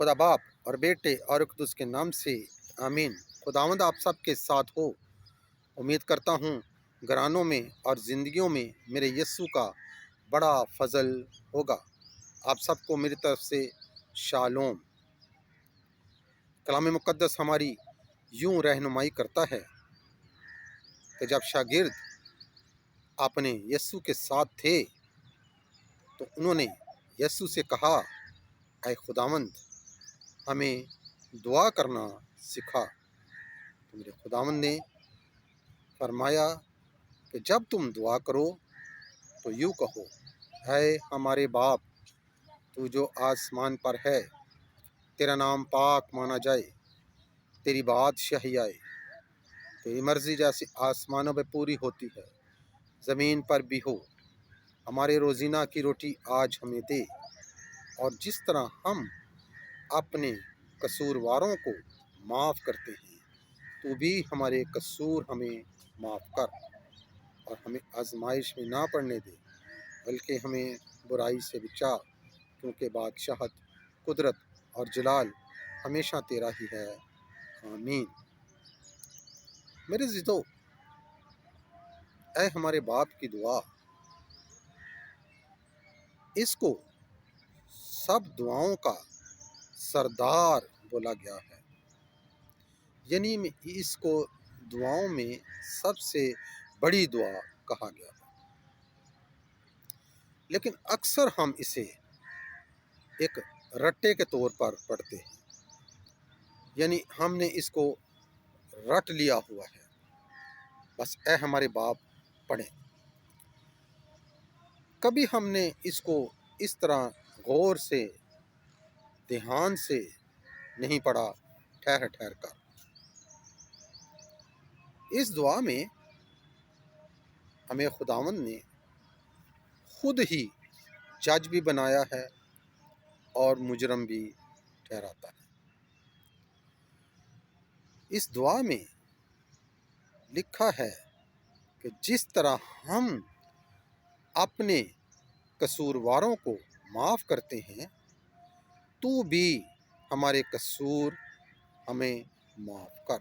خدا باپ اور بیٹے اور قدس کے نام سے آمین۔ خداوند آپ سب کے ساتھ ہو۔ امید کرتا ہوں گھرانوں میں اور زندگیوں میں میرے یسوع کا بڑا فضل ہوگا۔ آپ سب کو میری طرف سے شالوم۔ کلام مقدس ہماری یوں رہنمائی کرتا ہے کہ جب شاگرد اپنے یسوع کے ساتھ تھے تو انہوں نے یسوع سے کہا، اے خداوند ہمیں دعا کرنا سکھا۔ تو میرے خداوند نے فرمایا کہ جب تم دعا کرو تو یوں کہو، اے ہمارے باپ تو جو آسمان پر ہے، تیرا نام پاک مانا جائے، تیری بادشاہی آئے، تیری مرضی جیسی آسمانوں پہ پوری ہوتی ہے زمین پر بھی ہو۔ ہمارے روزینہ کی روٹی آج ہمیں دے، اور جس طرح ہم اپنے قصورواروں کو معاف کرتے ہیں تو بھی ہمارے قصور ہمیں معاف کر، اور ہمیں آزمائش میں نہ پڑنے دے بلکہ ہمیں برائی سے بچا، کیونکہ بادشاہت، قدرت اور جلال ہمیشہ تیرا ہی ہے، آمین۔ میرے عزیزو، اے ہمارے باپ کی دعا، اس کو سب دعاؤں کا سردار بولا گیا ہے، یعنی اس کو دعاؤں میں سب سے بڑی دعا کہا گیا ہے، لیکن اکثر ہم اسے ایک رٹے کے طور پر پڑھتے ہیں، یعنی ہم نے اس کو رٹ لیا ہوا ہے، بس اے ہمارے باپ پڑھیں۔ کبھی ہم نے اس کو اس طرح غور سے، دھیان سے نہیں پڑھا، ٹھہر ٹھہر کر۔ اس دعا میں ہمیں خداوند نے خود ہی جج بھی بنایا ہے اور مجرم بھی ٹھہراتا ہے۔ اس دعا میں لکھا ہے کہ جس طرح ہم اپنے قصورواروں کو معاف کرتے ہیں تو بھی ہمارے قصور ہمیں معاف کر۔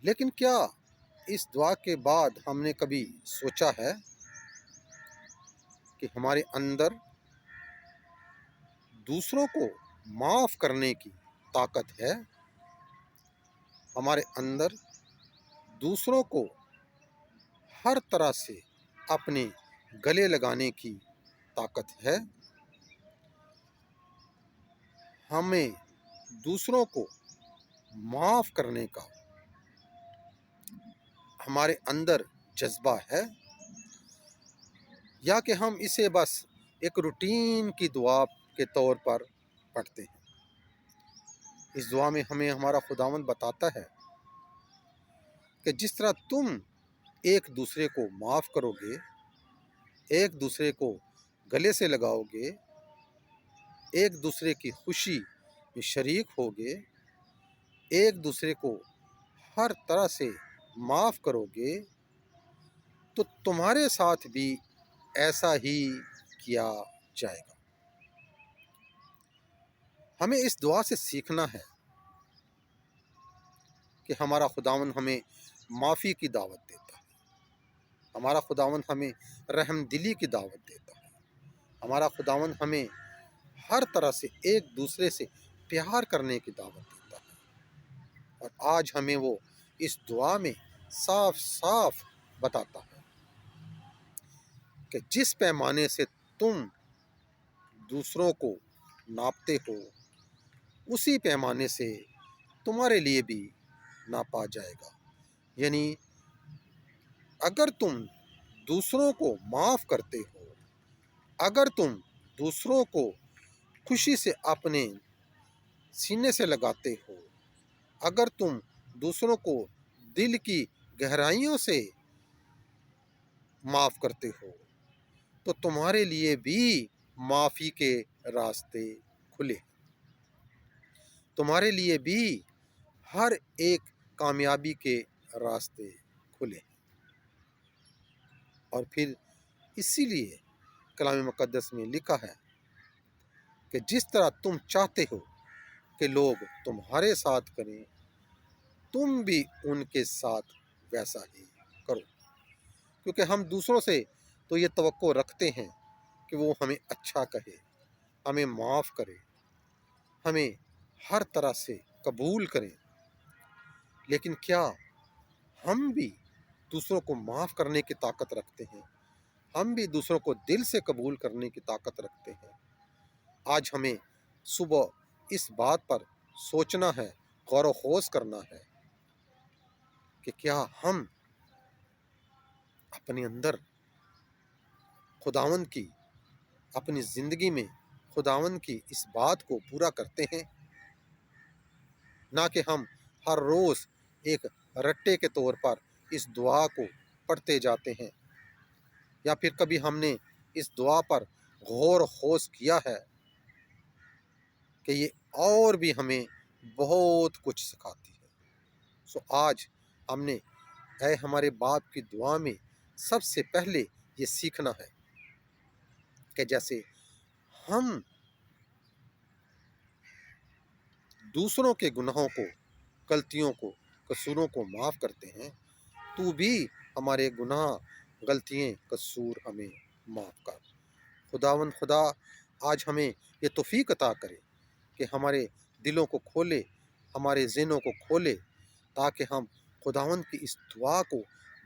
لیکن کیا اس دعا کے بعد ہم نے کبھی سوچا ہے کہ ہمارے اندر دوسروں کو معاف کرنے کی طاقت ہے؟ ہمارے اندر دوسروں کو ہر طرح سے اپنے گلے لگانے کی طاقت ہے؟ ہمیں دوسروں کو معاف کرنے کا ہمارے اندر جذبہ ہے، یا کہ ہم اسے بس ایک روٹین کی دعا کے طور پر پڑھتے ہیں؟ اس دعا میں ہمیں ہمارا خداوند بتاتا ہے کہ جس طرح تم ایک دوسرے کو معاف کرو گے، ایک دوسرے کو گلے سے لگاؤ گے، ایک دوسرے کی خوشی میں شریک ہوگے، ایک دوسرے کو ہر طرح سے معاف کرو گے، تو تمہارے ساتھ بھی ایسا ہی کیا جائے گا۔ ہمیں اس دعا سے سیکھنا ہے کہ ہمارا خداوند ہمیں معافی کی دعوت دیتا ہے، ہمارا خداوند ہمیں رحم دلی کی دعوت دیتا ہے، ہمارا خداوند ہمیں ہر طرح سے ایک دوسرے سے پیار کرنے کی دعوت دیتا ہے، اور آج ہمیں وہ اس دعا میں صاف صاف بتاتا ہے کہ جس پیمانے سے تم دوسروں کو ناپتے ہو اسی پیمانے سے تمہارے لیے بھی ناپا جائے گا۔ یعنی اگر تم دوسروں کو معاف کرتے ہو، اگر تم دوسروں کو خوشی سے اپنے سینے سے لگاتے ہو، اگر تم دوسروں کو دل کی گہرائیوں سے معاف کرتے ہو تو تمہارے لیے بھی معافی کے راستے کھلے، تمہارے لیے بھی ہر ایک کامیابی کے راستے کھلے۔ اور پھر اسی لیے کلام مقدس میں لکھا ہے کہ جس طرح تم چاہتے ہو کہ لوگ تمہارے ساتھ کریں، تم بھی ان کے ساتھ ویسا ہی کرو۔ کیونکہ ہم دوسروں سے تو یہ توقع رکھتے ہیں کہ وہ ہمیں اچھا کہے، ہمیں معاف کرے، ہمیں ہر طرح سے قبول کریں، لیکن کیا ہم بھی دوسروں کو معاف کرنے کی طاقت رکھتے ہیں؟ ہم بھی دوسروں کو دل سے قبول کرنے کی طاقت رکھتے ہیں؟ آج ہمیں صبح اس بات پر سوچنا ہے، غور و خوض کرنا ہے کہ کیا ہم اپنے اندر خداوند کی، اپنی زندگی میں خداوند کی اس بات کو پورا کرتے ہیں؟ نہ کہ ہم ہر روز ایک رٹے کے طور پر اس دعا کو پڑھتے جاتے ہیں، یا پھر کبھی ہم نے اس دعا پر غور و خوض کیا ہے کہ یہ اور بھی ہمیں بہت کچھ سکھاتی ہے۔ سو آج ہم نے اے ہمارے باپ کی دعا میں سب سے پہلے یہ سیکھنا ہے کہ جیسے ہم دوسروں کے گناہوں کو، غلطیوں کو، قصوروں کو معاف کرتے ہیں، تو بھی ہمارے گناہ، غلطیاں، قصور ہمیں معاف کر۔ خداوند خدا آج ہمیں یہ توفیق عطا کرے کہ ہمارے دلوں کو کھولے، ہمارے ذہنوں کو کھولے، تاکہ ہم خداوند کی اس دعا کو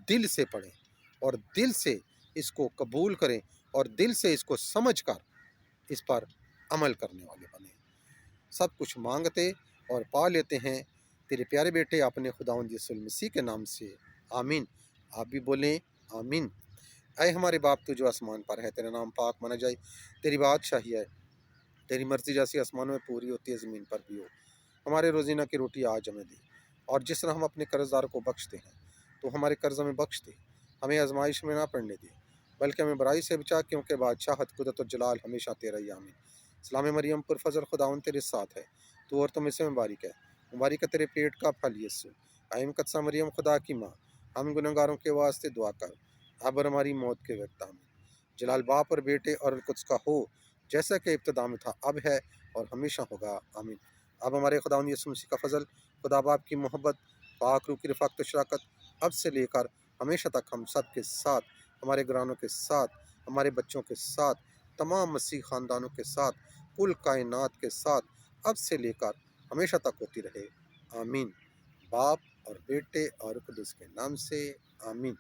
دل سے پڑھیں اور دل سے اس کو قبول کریں اور دل سے اس کو سمجھ کر اس پر عمل کرنے والے بنیں۔ سب کچھ مانگتے اور پا لیتے ہیں تیرے پیارے بیٹے اپنے خداوند یسوع المسیح کے نام سے، آمین۔ آپ بھی بولیں آمین۔ اے ہمارے باپ تو جو آسمان پر ہے، تیرا نام پاک مانا جائے، تیری بادشاہی ہے، تیری مرضی جیسی آسمانوں میں پوری ہوتی ہے زمین پر بھی ہو۔ ہمارے روزینہ کی روٹی آج ہمیں دے، اور جس طرح ہم اپنے قرض داروں کو بخشتے ہیں تو ہمارے قرض ہمیں بخش دے، ہمیں آزمائش میں نہ پڑنے دے بلکہ ہمیں برائی سے بچا، کیونکہ بادشاہت، قدرت اور جلال ہمیشہ تیرا ہی، آمین۔ سلام مریم پر فضل، خداوند تیرے ساتھ ہے، تو عورتوں میں سے مبارک ہے، مبارک ہے تیرے پیٹ کا پھل یسوع۔ اے مقدسہ مریم خدا کی ماں، ہم گنہگاروں کے واسطے دعا کر، اب اور ہماری موت کے وقت، آمین۔ جلال باپ اور بیٹے اور القدس کا ہو، جیسا کہ ابتدا میں تھا، اب ہے اور ہمیشہ ہوگا، آمین۔ اب ہمارے خداوند یسوع مسیح کا فضل، خدا باپ کی محبت، پاک روح کی رفاقت و شراکت اب سے لے کر ہمیشہ تک ہم سب کے ساتھ، ہمارے گھرانوں کے ساتھ، ہمارے بچوں کے ساتھ، تمام مسیح خاندانوں کے ساتھ، کل کائنات کے ساتھ اب سے لے کر ہمیشہ تک ہوتی رہے، آمین۔ باپ اور بیٹے اور قدس کے نام سے، آمین۔